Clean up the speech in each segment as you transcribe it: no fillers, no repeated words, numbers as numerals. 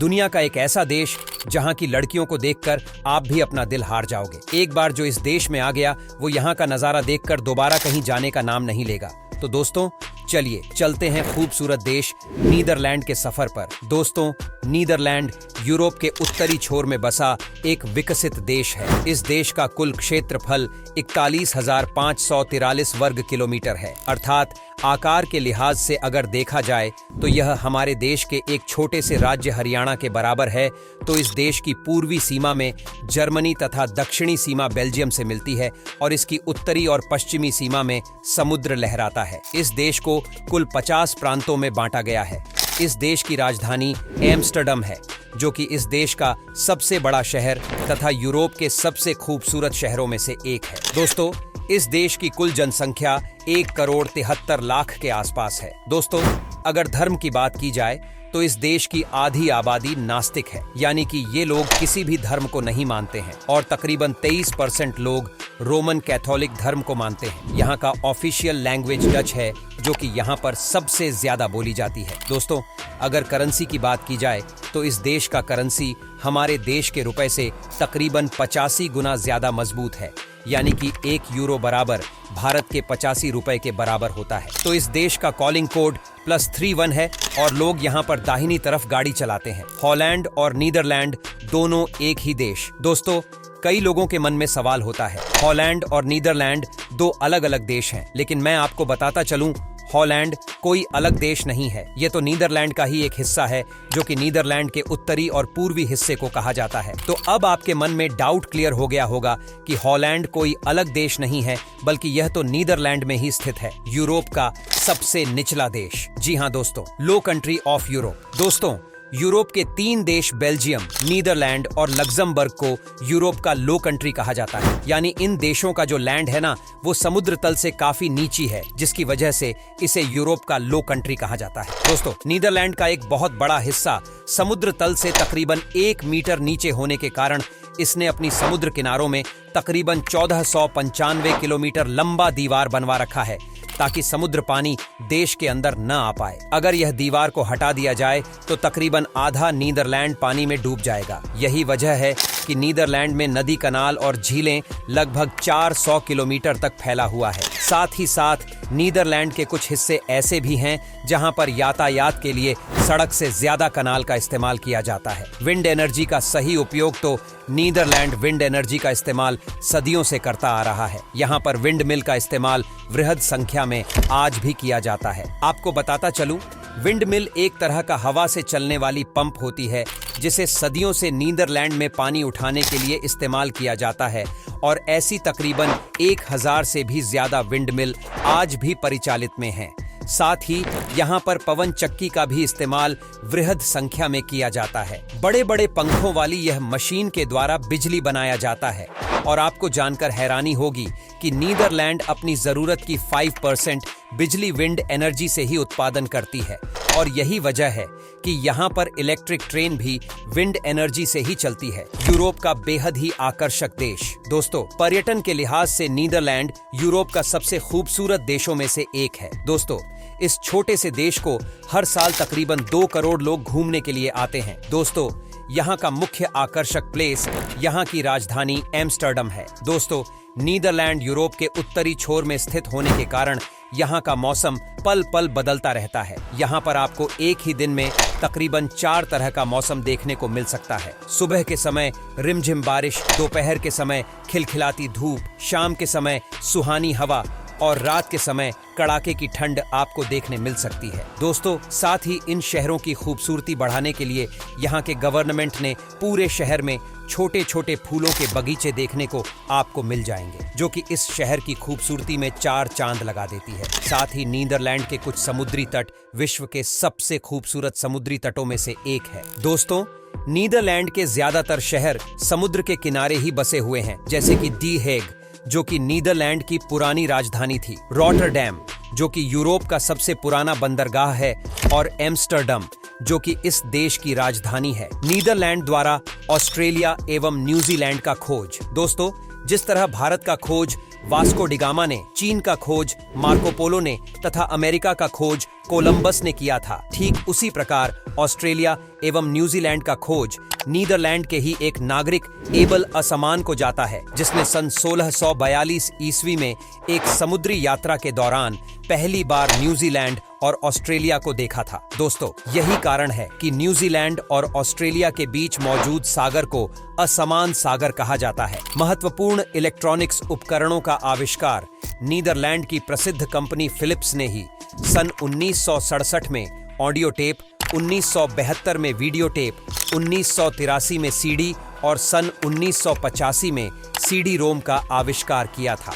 दुनिया का एक ऐसा देश जहां की लड़कियों को देखकर आप भी अपना दिल हार जाओगे। एक बार जो इस देश में आ गया वो यहाँ का नजारा देखकर दोबारा कहीं जाने का नाम नहीं लेगा। तो दोस्तों चलिए चलते हैं खूबसूरत देश नीदरलैंड के सफर पर। दोस्तों नीदरलैंड यूरोप के उत्तरी छोर में बसा एक विकसित देश है। इस देश का कुल क्षेत्रफल 41,543 वर्ग किलोमीटर है, अर्थात आकार के लिहाज से अगर देखा जाए तो यह हमारे देश के एक छोटे से राज्य हरियाणा के बराबर है। तो इस देश की पूर्वी सीमा में जर्मनी तथा दक्षिणी सीमा बेल्जियम से मिलती है और इसकी उत्तरी और पश्चिमी सीमा में समुद्र लहराता है। इस देश को कुल 50 प्रांतों में बांटा गया है। इस देश की राजधानी एम्स्टर्डम है, जो कि इस देश का सबसे बड़ा शहर तथा यूरोप के सबसे खूबसूरत शहरों में से एक है। दोस्तों इस देश की कुल जनसंख्या 1,73,00,000 के आसपास है। दोस्तों अगर धर्म की बात की जाए तो इस देश की आधी आबादी नास्तिक है, यानी कि ये लोग किसी भी धर्म को नहीं मानते हैं और तकरीबन 23% लोग रोमन कैथोलिक धर्म को मानते हैं। यहाँ का ऑफिशियल लैंग्वेज डच है, जो कि यहाँ पर सबसे ज्यादा बोली जाती है। दोस्तों अगर करेंसी की बात की जाए तो इस देश का करेंसी हमारे देश के रुपए से तकरीबन 85 गुना ज्यादा मजबूत है, यानी कि 1 यूरो बराबर भारत के 85 रुपए के बराबर होता है। तो इस देश का कॉलिंग कोड +31 है और लोग यहाँ पर दाहिनी तरफ गाड़ी चलाते हैं। हॉलैंड और नीदरलैंड दोनों एक ही देश। दोस्तों कई लोगों के मन में सवाल होता है, हॉलैंड और नीदरलैंड दो अलग अलग देश हैं, लेकिन मैं आपको बताता चलूं हॉलैंड कोई अलग देश नहीं है। ये तो नीदरलैंड का ही एक हिस्सा है, जो कि नीदरलैंड के उत्तरी और पूर्वी हिस्से को कहा जाता है। तो अब आपके मन में डाउट क्लियर हो गया होगा कि हॉलैंड कोई अलग देश नहीं है, बल्कि यह तो नीदरलैंड में ही स्थित है, यूरोप का सबसे निचला देश। जी हाँ दोस्तों, लो कंट्री ऑफ यूरोप। दोस्तों यूरोप के 3 देश बेल्जियम, नीदरलैंड और लग्जमबर्ग को यूरोप का लो कंट्री कहा जाता है। यानी इन देशों का जो लैंड है ना, वो समुद्र तल से काफी नीची है, जिसकी वजह से इसे यूरोप का लो कंट्री कहा जाता है। दोस्तों नीदरलैंड का एक बहुत बड़ा हिस्सा समुद्र तल से तकरीबन 1 मीटर नीचे होने के कारण इसने अपनी समुद्र किनारों में तकरीबन 1495 किलोमीटर लंबा दीवार बनवा रखा है, ताकि समुद्र पानी देश के अंदर न आ पाए। अगर यह दीवार को हटा दिया जाए तो तकरीबन आधा नीदरलैंड पानी में डूब जाएगा। यही वजह है कि नीदरलैंड में नदी, कनाल और झीलें लगभग 400 किलोमीटर तक फैला हुआ है। साथ ही साथ नीदरलैंड के कुछ हिस्से ऐसे भी हैं जहां पर यातायात के लिए सड़क से ज्यादा कनाल का इस्तेमाल किया जाता है। विंड एनर्जी का सही उपयोग तो नीदरलैंड विंड एनर्जी का इस्तेमाल सदियों से करता आ रहा है। यहाँ पर विंड मिल का इस्तेमाल वृहद संख्या में आज भी किया जाता है। आपको बताता चलूं, विंड मिल एक तरह का हवा से चलने वाली पंप होती है, जिसे सदियों से नीदरलैंड में पानी उठाने के लिए इस्तेमाल किया जाता है और ऐसी तकरीबन 1000 से भी ज्यादा विंड मिल आज भी परिचालित में हैं। साथ ही यहाँ पर पवन चक्की का भी इस्तेमाल वृहद संख्या में किया जाता है। बड़े बड़े पंखों वाली यह मशीन के द्वारा बिजली बनाया जाता है और आपको जानकर हैरानी होगी कि नीदरलैंड अपनी जरूरत की 5% बिजली विंड एनर्जी से ही उत्पादन करती है और यही वजह है कि यहाँ पर इलेक्ट्रिक ट्रेन भी विंड एनर्जी से ही चलती है। यूरोप का बेहद ही आकर्षक देश। दोस्तों पर्यटन के लिहाज से नीदरलैंड यूरोप का सबसे खूबसूरत देशों में से एक है। दोस्तों इस छोटे से देश को हर साल तकरीबन 2 करोड़ लोग घूमने के लिए आते हैं। दोस्तों यहाँ का मुख्य आकर्षक प्लेस यहाँ की राजधानी एम्स्टर्डम है। दोस्तों नीदरलैंड यूरोप के उत्तरी छोर में स्थित होने के कारण यहाँ का मौसम पल पल बदलता रहता है। यहाँ पर आपको एक ही दिन में तकरीबन 4 तरह का मौसम देखने को मिल सकता है। सुबह के समय रिमझिम बारिश, दोपहर के समय खिलखिलाती धूप, शाम के समय सुहानी हवा और रात के समय कड़ाके की ठंड आपको देखने मिल सकती है। दोस्तों साथ ही इन शहरों की खूबसूरती बढ़ाने के लिए यहाँ के गवर्नमेंट ने पूरे शहर में छोटे छोटे फूलों के बगीचे देखने को आपको मिल जाएंगे, जो कि इस शहर की खूबसूरती में 4 चांद लगा देती है। साथ ही नीदरलैंड के कुछ समुद्री तट विश्व के सबसे खूबसूरत समुद्री तटों में से एक है। दोस्तों नीदरलैंड के ज्यादातर शहर समुद्र के किनारे ही बसे हुए हैं, जैसे कि दी हेग जो कि नीदरलैंड की पुरानी राजधानी थी, रॉटरडैम जो कि यूरोप का सबसे पुराना बंदरगाह है और एम्स्टर्डम जो कि इस देश की राजधानी है। नीदरलैंड द्वारा ऑस्ट्रेलिया एवं न्यूजीलैंड का खोज। दोस्तों जिस तरह भारत का खोज वास्को डिगामा ने, चीन का खोज मार्को पोलो ने तथा अमेरिका का खोज कोलंबस ने किया था। ठीक उसी प्रकार ऑस्ट्रेलिया एवं न्यूजीलैंड का खोज नीदरलैंड के ही एक नागरिक एबल असमान को जाता है, जिसने सन 1642 ईस्वी में एक समुद्री यात्रा के दौरान पहली बार न्यूजीलैंड और ऑस्ट्रेलिया को देखा था। दोस्तों, यही कारण है कि न्यूजीलैंड और ऑस्ट्रेलिया के बीच मौजूद सागर को असमान सागर कहा जाता है। महत्वपूर्ण इलेक्ट्रॉनिक्स उपकरणों का आविष्कार नीदरलैंड की प्रसिद्ध कंपनी फिलिप्स ने ही सन 1967 में ऑडियो टेप, 1972 में वीडियो टेप, 1983 में सीडी और सन 1985 में सीडी रोम का आविष्कार किया था।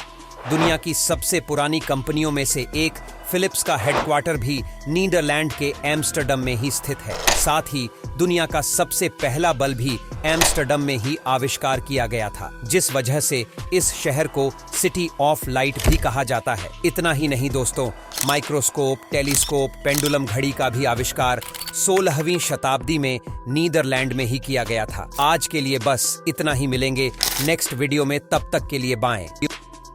दुनिया की सबसे पुरानी कंपनियों में से एक फिलिप्स का हेडक्वार्टर भी नीदरलैंड के एम्स्टर्डम में ही स्थित है। साथ ही दुनिया का सबसे पहला बल्ब भी एम्स्टर्डम में ही आविष्कार किया गया था, जिस वजह से इस शहर को सिटी ऑफ लाइट भी कहा जाता है। इतना ही नहीं दोस्तों, माइक्रोस्कोप, टेलीस्कोप, पेंडुलम घड़ी का भी आविष्कार 16वीं शताब्दी में नीदरलैंड में ही किया गया था। आज के लिए बस इतना ही, मिलेंगे नेक्स्ट वीडियो में, तब तक के लिए बाय।